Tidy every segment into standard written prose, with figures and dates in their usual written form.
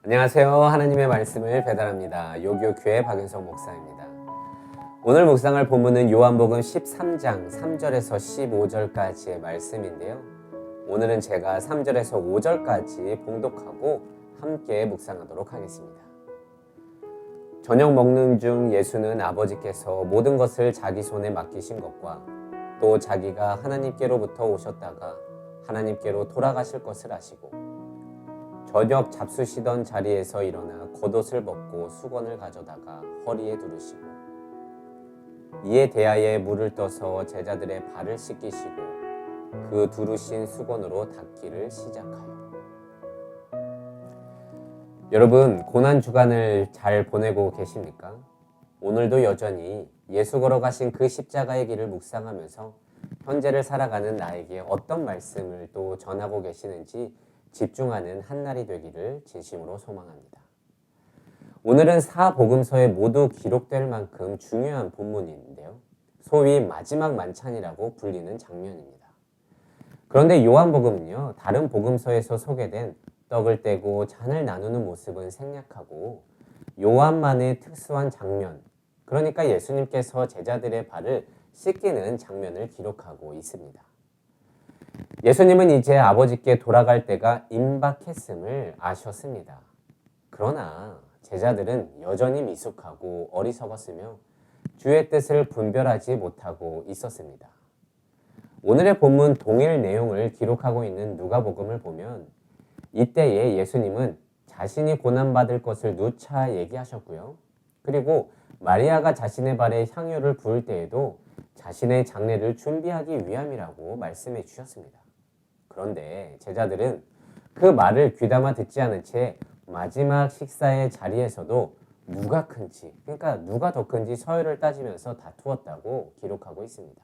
안녕하세요. 하나님의 말씀을 배달합니다. 요교교회 박윤성 목사입니다. 오늘 묵상할 본문은 요한복음 13장 3절에서 15절까지의 말씀인데요. 오늘은 제가 3절에서 5절까지 봉독하고 함께 묵상하도록 하겠습니다. 저녁 먹는 중 예수는 아버지께서 모든 것을 자기 손에 맡기신 것과 또 자기가 하나님께로부터 오셨다가 하나님께로 돌아가실 것을 아시고 저녁 잡수시던 자리에서 일어나 겉옷을 벗고 수건을 가져다가 허리에 두르시고 이에 대하여 물을 떠서 제자들의 발을 씻기시고 그 두르신 수건으로 닦기를 시작하여. 여러분, 고난주간을 잘 보내고 계십니까? 오늘도 여전히 예수 걸어가신 그 십자가의 길을 묵상하면서 현재를 살아가는 나에게 어떤 말씀을 또 전하고 계시는지 집중하는 한날이 되기를 진심으로 소망합니다. 오늘은 사복음서에 모두 기록될 만큼 중요한 본문인데요. 소위 마지막 만찬이라고 불리는 장면입니다. 그런데 요한복음은요, 다른 복음서에서 소개된 떡을 떼고 잔을 나누는 모습은 생략하고 요한만의 특수한 장면, 그러니까 예수님께서 제자들의 발을 씻기는 장면을 기록하고 있습니다. 예수님은 이제 아버지께 돌아갈 때가 임박했음을 아셨습니다. 그러나 제자들은 여전히 미숙하고 어리석었으며 주의 뜻을 분별하지 못하고 있었습니다. 오늘의 본문 동일 내용을 기록하고 있는 누가복음을 보면 이때에 예수님은 자신이 고난받을 것을 누차 얘기하셨고요. 그리고 마리아가 자신의 발에 향유를 부을 때에도 자신의 장례를 준비하기 위함이라고 말씀해 주셨습니다. 그런데 제자들은 그 말을 귀담아 듣지 않은 채 마지막 식사의 자리에서도 누가 큰지, 그러니까 누가 더 큰지 서열을 따지면서 다투었다고 기록하고 있습니다.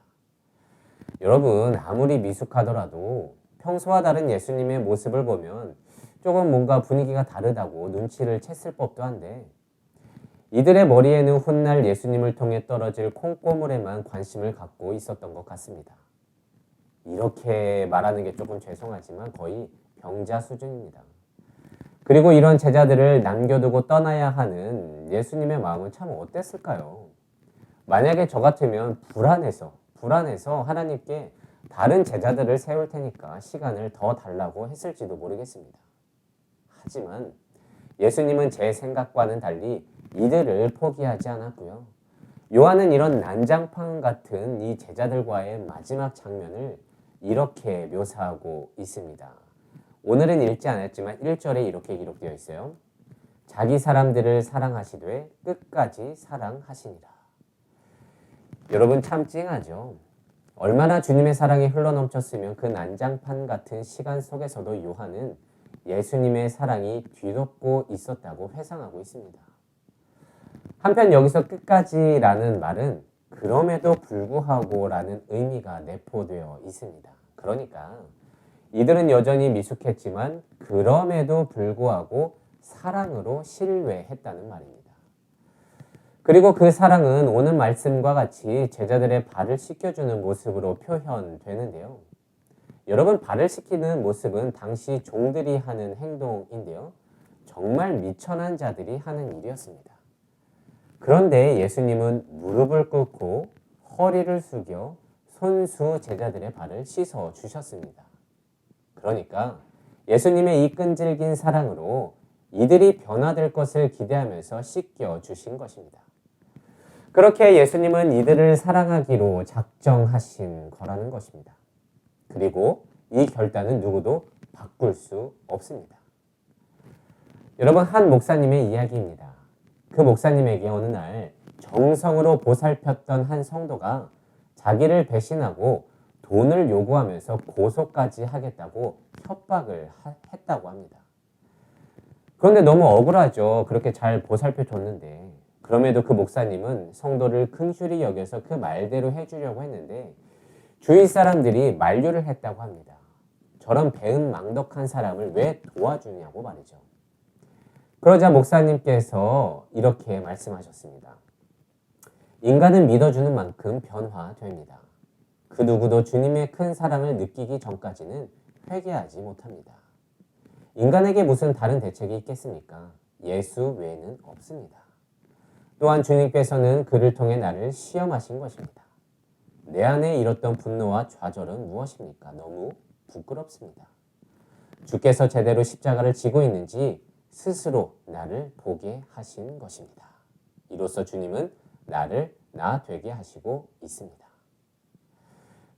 여러분, 아무리 미숙하더라도 평소와 다른 예수님의 모습을 보면 조금 뭔가 분위기가 다르다고 눈치를 챘을 법도 한데 이들의 머리에는 훗날 예수님을 통해 떨어질 콩고물에만 관심을 갖고 있었던 것 같습니다. 이렇게 말하는 게 조금 죄송하지만 거의 병자 수준입니다. 그리고 이런 제자들을 남겨두고 떠나야 하는 예수님의 마음은 참 어땠을까요? 만약에 저 같으면 불안해서 하나님께 다른 제자들을 세울 테니까 시간을 더 달라고 했을지도 모르겠습니다. 하지만 예수님은 제 생각과는 달리 이들을 포기하지 않았고요. 요한은 이런 난장판 같은 이 제자들과의 마지막 장면을 이렇게 묘사하고 있습니다. 오늘은 읽지 않았지만 1절에 이렇게 기록되어 있어요. 자기 사람들을 사랑하시되 끝까지 사랑하시니라. 여러분, 참 찡하죠? 얼마나 주님의 사랑이 흘러넘쳤으면 그 난장판 같은 시간 속에서도 요한은 예수님의 사랑이 뒤덮고 있었다고 회상하고 있습니다. 한편 여기서 끝까지라는 말은 그럼에도 불구하고 라는 의미가 내포되어 있습니다. 그러니까 이들은 여전히 미숙했지만 그럼에도 불구하고 사랑으로 신뢰했다는 말입니다. 그리고 그 사랑은 오늘 말씀과 같이 제자들의 발을 씻겨주는 모습으로 표현되는데요. 여러분, 발을 씻기는 모습은 당시 종들이 하는 행동인데요. 정말 미천한 자들이 하는 일이었습니다. 그런데 예수님은 무릎을 꿇고 허리를 숙여 손수 제자들의 발을 씻어 주셨습니다. 그러니까 예수님의 이 끈질긴 사랑으로 이들이 변화될 것을 기대하면서 씻겨 주신 것입니다. 그렇게 예수님은 이들을 사랑하기로 작정하신 거라는 것입니다. 그리고 이 결단은 누구도 바꿀 수 없습니다. 여러분, 한 목사님의 이야기입니다. 그 목사님에게 어느 날 정성으로 보살폈던 한 성도가 자기를 배신하고 돈을 요구하면서 고소까지 하겠다고 협박을 했다고 합니다. 그런데 너무 억울하죠. 그렇게 잘 보살펴줬는데. 그럼에도 그 목사님은 성도를 긍휼히 여겨서 그 말대로 해주려고 했는데 주위 사람들이 만류를 했다고 합니다. 저런 배은망덕한 사람을 왜 도와주냐고 말이죠. 그러자 목사님께서 이렇게 말씀하셨습니다. 인간은 믿어주는 만큼 변화됩니다. 그 누구도 주님의 큰 사랑을 느끼기 전까지는 회개하지 못합니다. 인간에게 무슨 다른 대책이 있겠습니까? 예수 외에는 없습니다. 또한 주님께서는 그를 통해 나를 시험하신 것입니다. 내 안에 일었던 분노와 좌절은 무엇입니까? 너무 부끄럽습니다. 주께서 제대로 십자가를 지고 있는지 스스로 나를 보게 하신 것입니다. 이로써 주님은 나를 나 되게 하시고 있습니다.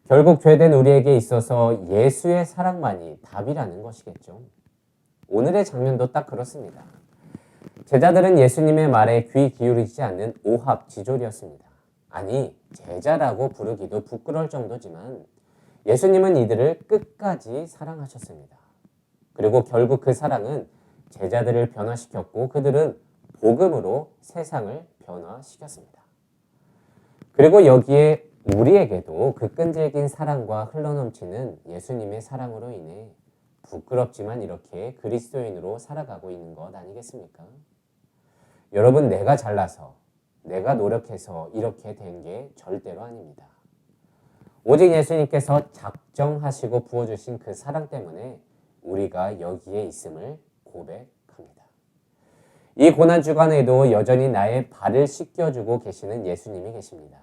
결국 죄된 우리에게 있어서 예수의 사랑만이 답이라는 것이겠죠. 오늘의 장면도 딱 그렇습니다. 제자들은 예수님의 말에 귀 기울이지 않는 오합지졸이었습니다. 아니, 제자라고 부르기도 부끄러울 정도지만 예수님은 이들을 끝까지 사랑하셨습니다. 그리고 결국 그 사랑은 제자들을 변화시켰고 그들은 복음으로 세상을 변화시켰습니다. 그리고 여기에 우리에게도 그 끈질긴 사랑과 흘러넘치는 예수님의 사랑으로 인해 부끄럽지만 이렇게 그리스도인으로 살아가고 있는 것 아니겠습니까? 여러분, 내가 잘나서 내가 노력해서 이렇게 된 게 절대로 아닙니다. 오직 예수님께서 작정하시고 부어주신 그 사랑 때문에 우리가 여기에 있음을 고백합니다. 이 고난주간에도 여전히 나의 발을 씻겨주고 계시는 예수님이 계십니다.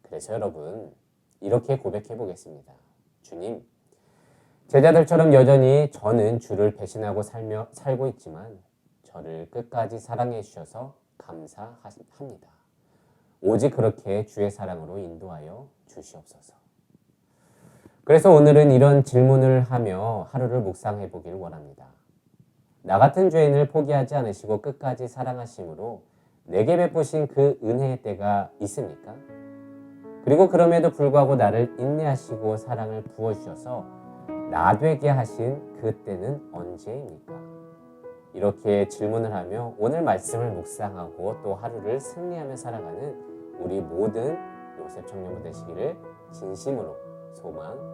그래서 여러분, 이렇게 고백해 보겠습니다. 주님, 제자들처럼 여전히 저는 주를 배신하고 살고 있지만 저를 끝까지 사랑해 주셔서 감사합니다. 오직 그렇게 주의 사랑으로 인도하여 주시옵소서. 그래서 오늘은 이런 질문을 하며 하루를 묵상해 보길 원합니다. 나 같은 죄인을 포기하지 않으시고 끝까지 사랑하심으로 내게 베푸신 그 은혜의 때가 있습니까? 그리고 그럼에도 불구하고 나를 인내하시고 사랑을 부어주셔서 나 되게 하신 그 때는 언제입니까? 이렇게 질문을 하며 오늘 말씀을 묵상하고 또 하루를 승리하며 살아가는 우리 모든 요셉 청년부 되시기를 진심으로 소망합니다.